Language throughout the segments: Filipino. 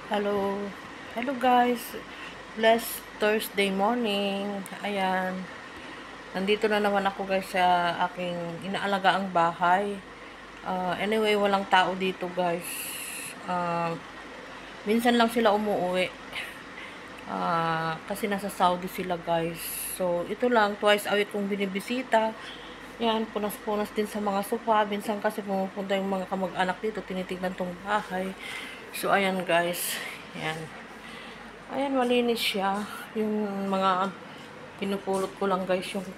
Hello. Hello guys. Blessed Thursday morning. Ayan. Nandito na naman ako guys sa aking inaalagaang bahay. Anyway, walang tao dito guys. Minsan lang sila umuwi. Kasi nasa Saudi sila guys. So, ito lang. Twice a week kong binibisita. Yan, punas-punas din sa mga sofa. Minsan kasi pumupunta yung mga kamag-anak dito. Tinitignan tong bahay. So, ayan guys. Yan. Ayan, malinis siya. Yung mga pinupulot ko lang guys, yung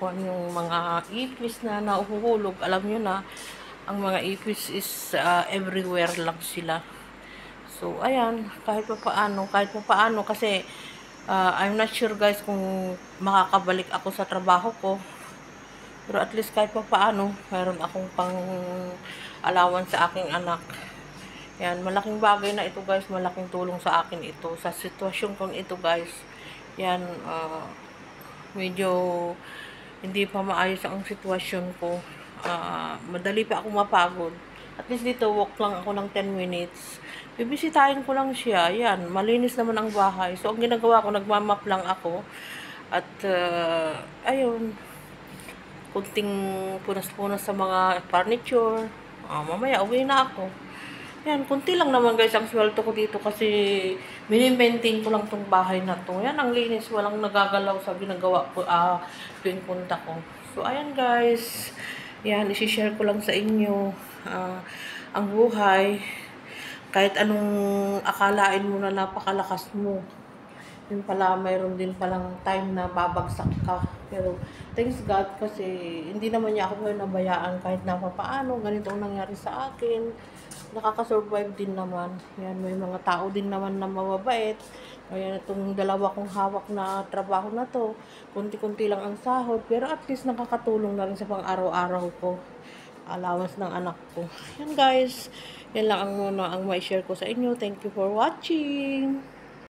mga ipis na nauhuhulog. Alam nyo na, ang mga ipis is everywhere lang sila. So, ayan, kahit pa paano, kasi I'm not sure guys kung makakabalik ako sa trabaho ko. Pero at least kahit pa paano, mayroon akong pang allowance sa aking anak. Yan, malaking bagay na ito guys, malaking tulong sa akin ito. Sa sitwasyon kong ito guys, yan, medyo hindi pa maayos ang sitwasyon ko. Madali pa ako mapagod. At least dito, walk lang ako ng 10 minutes. Bibisitahin ko lang siya. Yan, malinis naman ang bahay. So, ang ginagawa ko, nagmamap lang ako. At, ayun, kunting punas-punas sa mga furniture. Mamaya, uwi na ako. Yan, kunti lang naman guys ang sweldo ko dito kasi mini-maintain ko lang tong bahay na to. Yan, ang linis, walang nagagalaw sa ginagawa ko tuwing punta ko. So, ayan guys. Yan, isi-share ko lang sa inyo ang buhay. Kahit anong akalain mo na napakalakas mo, yun pala, mayroon din palang time na babagsak ka. Pero, thanks God kasi hindi naman niya ako ngayon nabayaan kahit na paano. Ganito ang nangyari sa akin. Nakaka-survive din naman. Yan, may mga tao din naman na mababait. Ayan, itong dalawa kong hawak na trabaho na to, kunti-kunti lang ang sahod. Pero at least nakakatulong na rin sa pang-araw-araw ko. Allowance ng anak ko. Yan guys, yan lang ang muna ang mai-share ko sa inyo. Thank you for watching.